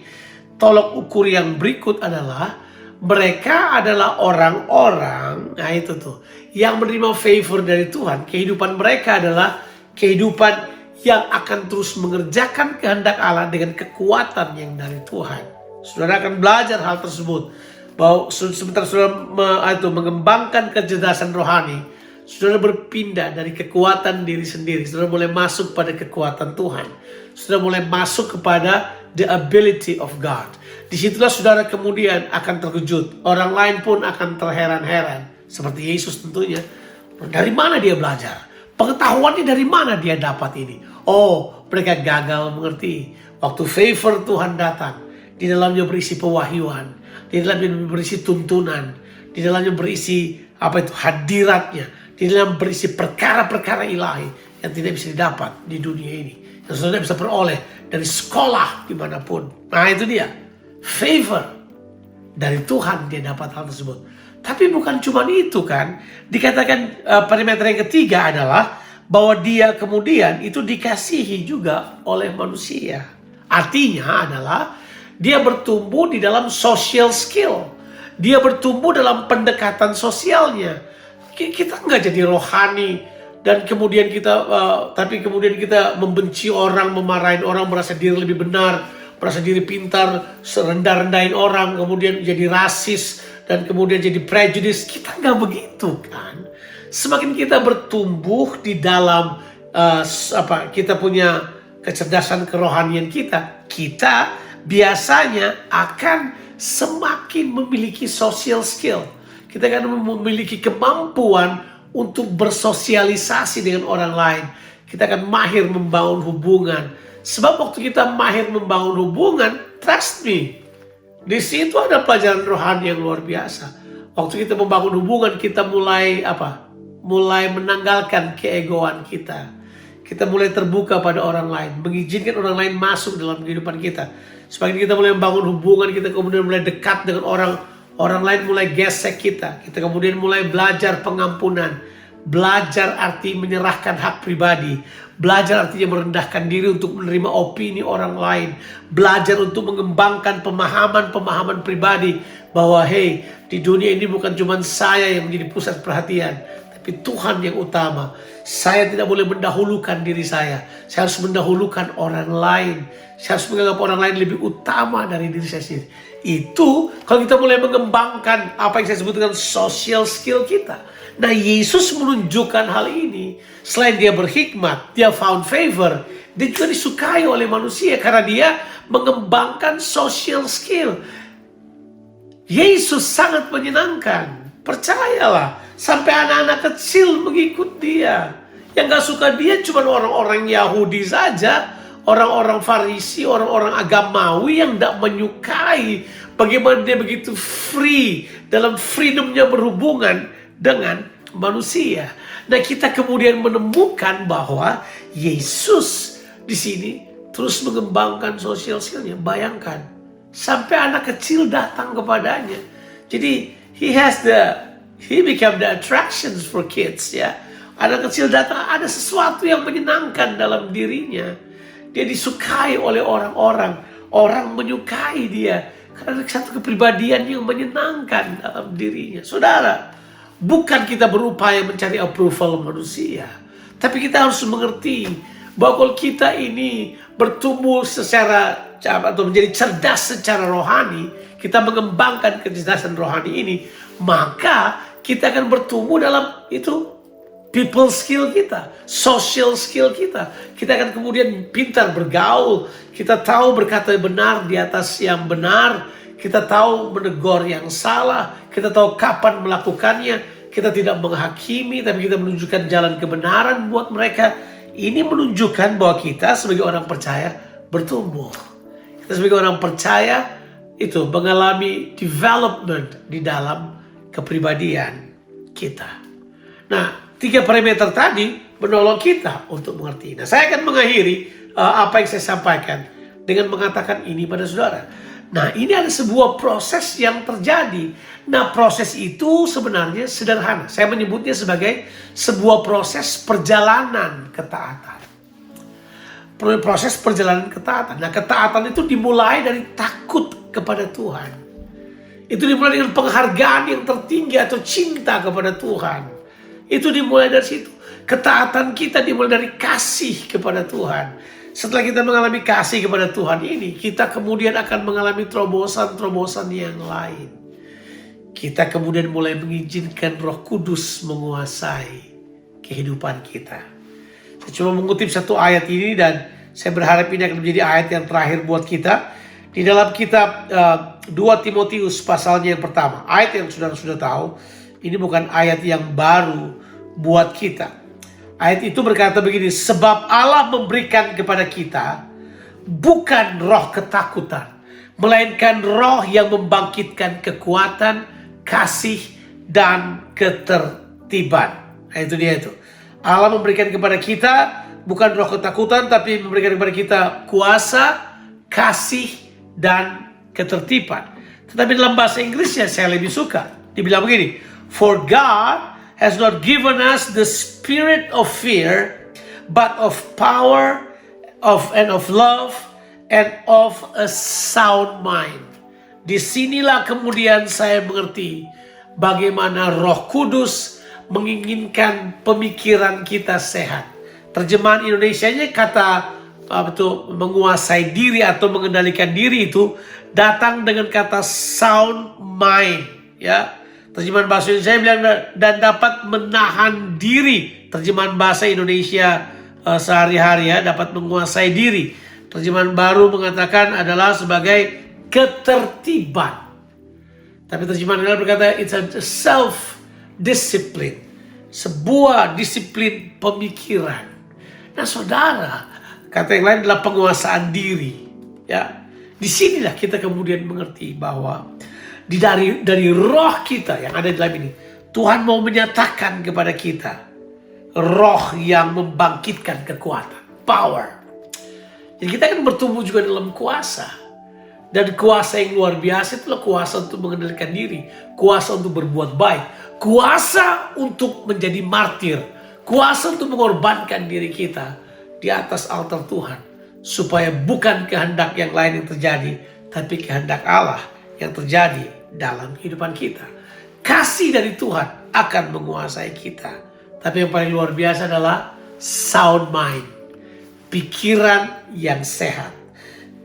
tolok ukur yang berikut adalah mereka adalah orang-orang, nah itu tuh, yang menerima favor dari Tuhan. Kehidupan mereka adalah kehidupan yang akan terus mengerjakan kehendak Allah dengan kekuatan yang dari Tuhan. Saudara akan belajar hal tersebut. Bahwa sebentar saudara mengembangkan kecerdasan rohani, saudara berpindah dari kekuatan diri sendiri. Saudara mulai masuk pada kekuatan Tuhan. Saudara mulai masuk kepada the ability of God. Disitulah saudara kemudian akan terkejut. Orang lain pun akan terheran-heran. Seperti Yesus tentunya. Dari mana dia belajar? Pengetahuannya dari mana dia dapat ini? Oh, mereka gagal mengerti. Waktu favor Tuhan datang, di dalamnya berisi pewahyuan, di dalamnya berisi tuntunan, di dalamnya berisi hadiratnya, di dalam berisi perkara-perkara ilahi yang tidak bisa didapat di dunia ini. Yang saudara bisa peroleh dari sekolah dimanapun. Nah itu dia, favor dari Tuhan dia dapat hal tersebut. Tapi bukan cuma itu kan, dikatakan parameter yang ketiga adalah bahwa dia kemudian itu dikasihi juga oleh manusia. Artinya adalah dia bertumbuh di dalam social skill. Dia bertumbuh dalam pendekatan sosialnya. Kita nggak jadi rohani dan kemudian tapi kemudian kita membenci orang, memarahin orang, merasa diri lebih benar, merasa diri pintar, serendah-rendahin orang, kemudian jadi rasis dan kemudian jadi prejudice. Kita nggak begitu kan. Semakin kita bertumbuh di dalam kita punya kecerdasan kerohanian kita biasanya akan semakin memiliki social skill. Kita akan memiliki kemampuan untuk bersosialisasi dengan orang lain. Kita akan mahir membangun hubungan. Sebab waktu kita mahir membangun hubungan, trust me, di situ ada pelajaran rohani yang luar biasa. Waktu kita membangun hubungan, kita mulai menanggalkan keegoan kita. Kita mulai terbuka pada orang lain, mengizinkan orang lain masuk dalam kehidupan kita. Semakin kita mulai membangun hubungan, kita kemudian mulai dekat dengan orang lain mulai gesek kita. Kita kemudian mulai belajar pengampunan. Belajar arti menyerahkan hak pribadi. Belajar artinya merendahkan diri untuk menerima opini orang lain. Belajar untuk mengembangkan pemahaman pribadi. Bahwa di dunia ini bukan cuma saya yang menjadi pusat perhatian, tapi Tuhan yang utama. Saya tidak boleh mendahulukan diri saya. Saya harus mendahulukan orang lain. Saya harus menganggap orang lain lebih utama dari diri saya sendiri. Itu kalau kita mulai mengembangkan apa yang saya sebut dengan social skill kita. Nah, Yesus menunjukkan hal ini. Selain dia berhikmat, dia found favor, dia juga disukai oleh manusia karena dia mengembangkan social skill. Yesus sangat menyenangkan. Percayalah, sampai anak-anak kecil mengikut dia. Yang gak suka dia cuma orang-orang Yahudi saja, orang-orang Farisi, orang-orang agamawi yang gak menyukai bagaimana dia begitu free dalam freedomnya berhubungan dengan manusia. Nah, kita kemudian menemukan bahwa Yesus di sini terus mengembangkan social skillnya. Bayangkan, sampai anak kecil datang kepadanya. Jadi he became the attractions for kids, ya. Anak kecil datang, ada sesuatu yang menyenangkan dalam dirinya. Dia disukai oleh orang-orang. Orang menyukai dia karena ada satu kepribadian yang menyenangkan dalam dirinya. Saudara, bukan kita berupaya mencari approval manusia, tapi kita harus mengerti bahwa kalau kita ini bertumbuh secara atau menjadi cerdas secara rohani, kita mengembangkan kecerdasan rohani ini, maka kita akan bertumbuh dalam itu people skill kita, social skill kita. Kita akan kemudian pintar bergaul, kita tahu berkata benar di atas yang benar, kita tahu menegur yang salah, kita tahu kapan melakukannya. Kita tidak menghakimi, tapi kita menunjukkan jalan kebenaran buat mereka. Ini menunjukkan bahwa kita sebagai orang percaya bertumbuh. Kita sebagai orang percaya itu mengalami development di dalam kepribadian kita. Nah, 3 parameter tadi menolong kita untuk mengerti. Nah, saya akan mengakhiri apa yang saya sampaikan dengan mengatakan ini pada saudara. Nah, ini ada sebuah proses yang terjadi. Nah, proses itu sebenarnya sederhana. Saya menyebutnya sebagai sebuah proses perjalanan ketaatan. Proses perjalanan ketaatan. Nah, ketaatan itu dimulai dari takut kepada Tuhan. Itu dimulai dengan penghargaan yang tertinggi atau cinta kepada Tuhan. Itu dimulai dari situ. Ketaatan kita dimulai dari kasih kepada Tuhan. Setelah kita mengalami kasih kepada Tuhan ini, kita kemudian akan mengalami terobosan-terobosan yang lain. Kita kemudian mulai mengizinkan Roh Kudus menguasai kehidupan kita. Saya cuma mengutip satu ayat ini dan saya berharap ini akan menjadi ayat yang terakhir buat kita. Di dalam kitab 2 Timotius pasalnya yang pertama. Ayat yang saudara sudah tahu. Ini bukan ayat yang baru buat kita. Ayat itu berkata begini, sebab Allah memberikan kepada kita bukan roh ketakutan, melainkan roh yang membangkitkan kekuatan, kasih, dan ketertiban. Nah, itu dia itu. Allah memberikan kepada kita bukan roh ketakutan, tapi memberikan kepada kita kuasa, kasih, dan ketertiban. Tetapi dalam bahasa Inggrisnya saya lebih suka. Dibilang begini, for God has not given us the spirit of fear, but of power, and of love, and of a sound mind. Disinilah kemudian saya mengerti bagaimana Roh Kudus menginginkan pemikiran kita sehat. Terjemahan Indonesianya kata menguasai diri atau mengendalikan diri itu datang dengan kata sound mind, ya. Terjemahan bahasa Indonesia bilang dan dapat menahan diri. Terjemahan bahasa Indonesia sehari-hari, ya, dapat menguasai diri. Terjemahan baru mengatakan adalah sebagai ketertiban. Tapi terjemahan lain berkata it's a self-discipline. Sebuah disiplin pemikiran. Nah, saudara, kata yang lain adalah penguasaan diri. Ya, disinilah kita kemudian mengerti bahwa dari roh kita yang ada di dalam ini, Tuhan mau menyatakan kepada kita roh yang membangkitkan kekuatan, power. Jadi kita akan bertumbuh juga dalam kuasa. Dan kuasa yang luar biasa itulah kuasa untuk mengendalikan diri, kuasa untuk berbuat baik, kuasa untuk menjadi martir, kuasa untuk mengorbankan diri kita di atas altar Tuhan, supaya bukan kehendak yang lain yang terjadi, tapi kehendak Allah yang terjadi dalam kehidupan kita. Kasih dari Tuhan akan menguasai kita. Tapi yang paling luar biasa adalah sound mind. Pikiran yang sehat.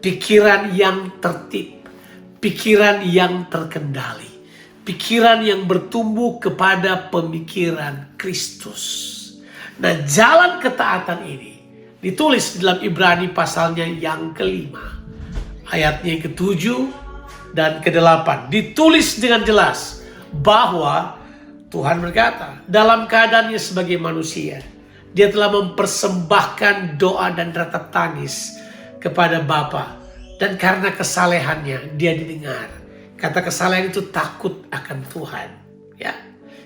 Pikiran yang tertib. pikiran yang terkendali, pikiran yang bertumbuh kepada pemikiran Kristus. Nah, jalan ketaatan ini ditulis dalam Ibrani pasalnya yang kelima, ayatnya yang ke-7 dan ke-8. Ditulis dengan jelas bahwa Tuhan berkata, dalam keadaannya sebagai manusia, dia telah mempersembahkan doa dan ratap tangis kepada Bapa. Dan karena kesalehannya dia didengar. Kata kesalehan itu takut akan Tuhan. Ya,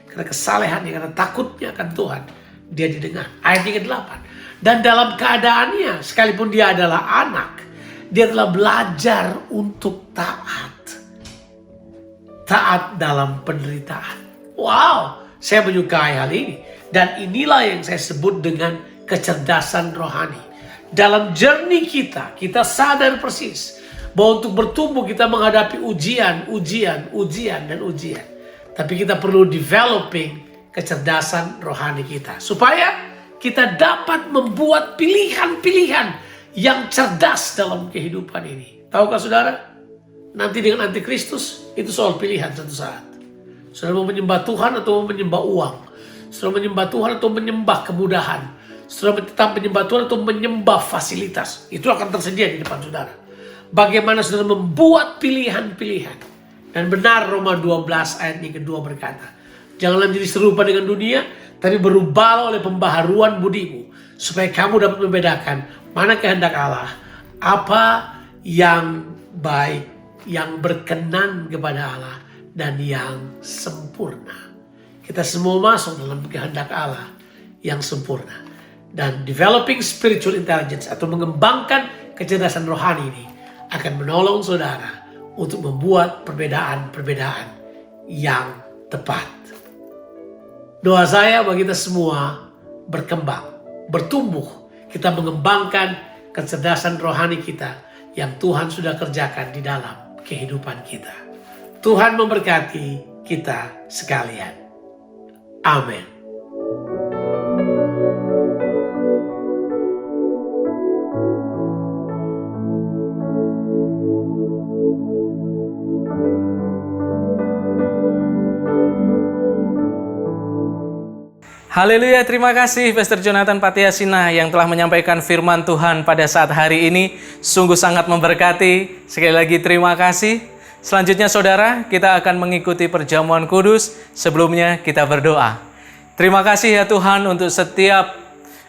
karena kesalehannya, karena takutnya akan Tuhan, dia didengar. Ayat yang ke-8. Dan dalam keadaannya, sekalipun dia adalah anak, dia telah belajar untuk taat. Taat dalam penderitaan. Wow, saya menyukai hal ini. Dan inilah yang saya sebut dengan kecerdasan rohani. Dalam journey kita sadar persis bahwa untuk bertumbuh kita menghadapi ujian. Tapi kita perlu developing kecerdasan rohani kita. Supaya kita dapat membuat pilihan-pilihan yang cerdas dalam kehidupan ini. Tahukah saudara? Nanti dengan antikristus itu soal pilihan satu saat. Saudara mau menyembah Tuhan atau mau menyembah uang? Saudara menyembah Tuhan atau menyembah kemudahan? Saudara tetap menyembah Tuhan atau menyembah fasilitas? Itu akan tersedia di depan saudara. Bagaimana saudara membuat pilihan-pilihan. Dan benar Roma 12 ayat yang kedua berkata, janganlah menjadi serupa dengan dunia, tapi berubahlah oleh pembaharuan budimu, supaya kamu dapat membedakan mana kehendak Allah, apa yang baik, yang berkenan kepada Allah, dan yang sempurna. Kita semua masuk dalam kehendak Allah yang sempurna. Dan developing spiritual intelligence atau mengembangkan kecerdasan rohani ini akan menolong saudara untuk membuat perbedaan-perbedaan yang tepat. Doa saya bagi kita semua berkembang, bertumbuh. Kita mengembangkan kecerdasan rohani kita yang Tuhan sudah kerjakan di dalam kehidupan kita. Tuhan memberkati kita sekalian. Amin. Haleluya, terima kasih Pastor Jonathan Patiasina yang telah menyampaikan firman Tuhan pada saat hari ini. Sungguh sangat memberkati. Sekali lagi terima kasih. Selanjutnya saudara, kita akan mengikuti perjamuan kudus. Sebelumnya kita berdoa. Terima kasih ya Tuhan untuk setiap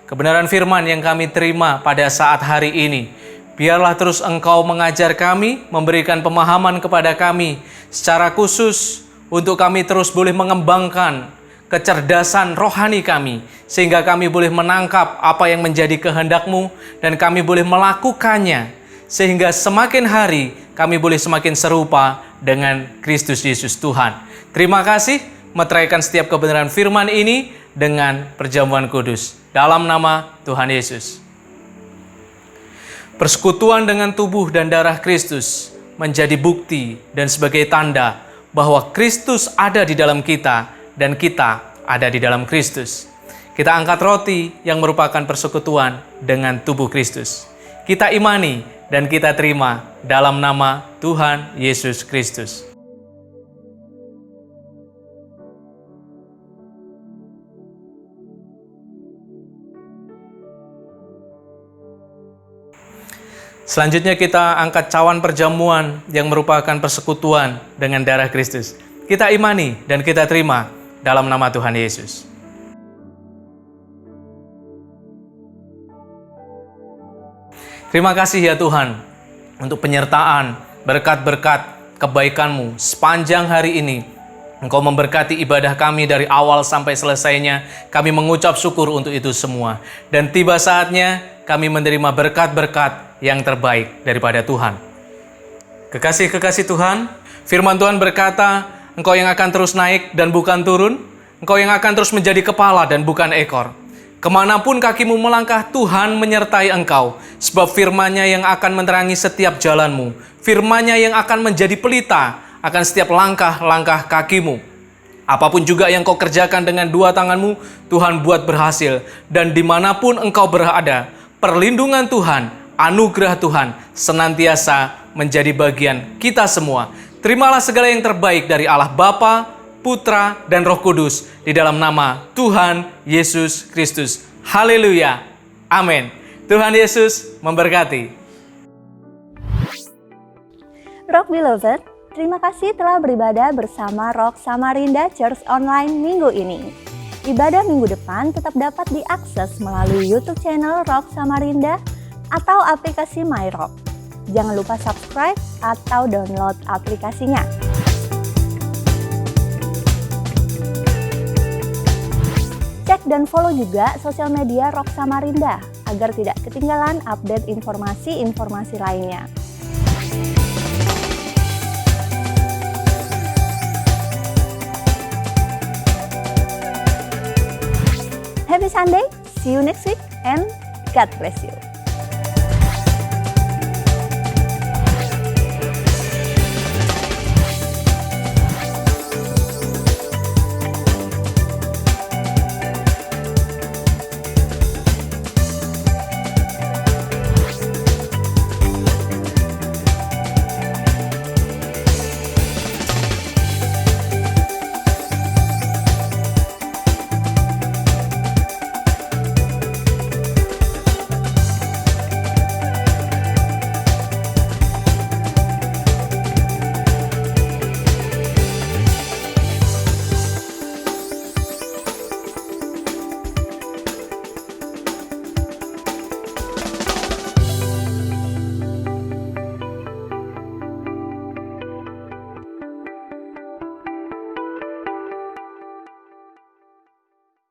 kebenaran firman yang kami terima pada saat hari ini. Biarlah terus Engkau mengajar kami, memberikan pemahaman kepada kami secara khusus untuk kami terus boleh mengembangkan kecerdasan rohani kami, sehingga kami boleh menangkap apa yang menjadi kehendak-Mu dan kami boleh melakukannya, sehingga semakin hari kami boleh semakin serupa dengan Kristus Yesus Tuhan. Terima kasih, meteraikan setiap kebenaran firman ini dengan perjamuan kudus. Dalam nama Tuhan Yesus. Persekutuan dengan tubuh dan darah Kristus menjadi bukti dan sebagai tanda bahwa Kristus ada di dalam kita dan kita ada di dalam Kristus. Kita angkat roti yang merupakan persekutuan dengan tubuh Kristus. Kita imani dan kita terima dalam nama Tuhan Yesus Kristus. Selanjutnya kita angkat cawan perjamuan yang merupakan persekutuan dengan darah Kristus. Kita imani dan kita terima dalam nama Tuhan Yesus. Terima kasih ya Tuhan untuk penyertaan, berkat-berkat, kebaikan-Mu sepanjang hari ini. Engkau memberkati ibadah kami dari awal sampai selesainya. Kami mengucap syukur untuk itu semua. Dan tiba saatnya kami menerima berkat-berkat yang terbaik daripada Tuhan. Kekasih-kekasih Tuhan, firman Tuhan berkata, Engkau yang akan terus naik dan bukan turun. Engkau yang akan terus menjadi kepala dan bukan ekor. Kemanapun kakimu melangkah, Tuhan menyertai engkau. Sebab firman-Nya yang akan menerangi setiap jalanmu. Firman-Nya yang akan menjadi pelita akan setiap langkah-langkah kakimu. Apapun juga yang kau kerjakan dengan dua tanganmu, Tuhan buat berhasil. Dan dimanapun engkau berada, perlindungan Tuhan, anugerah Tuhan senantiasa menjadi bagian kita semua. Terimalah segala yang terbaik dari Allah Bapa, Putra, dan Roh Kudus di dalam nama Tuhan Yesus Kristus. Haleluya. Amin. Tuhan Yesus memberkati. Rock Beloved, terima kasih telah beribadah bersama Rock Samarinda Church Online minggu ini. Ibadah minggu depan tetap dapat diakses melalui YouTube channel Rock Samarinda atau aplikasi MyRock. Jangan lupa subscribe atau download aplikasinya. Cek dan follow juga sosial media Rock Samarinda agar tidak ketinggalan update informasi-informasi lainnya. Happy Sunday, see you next week, and God bless you.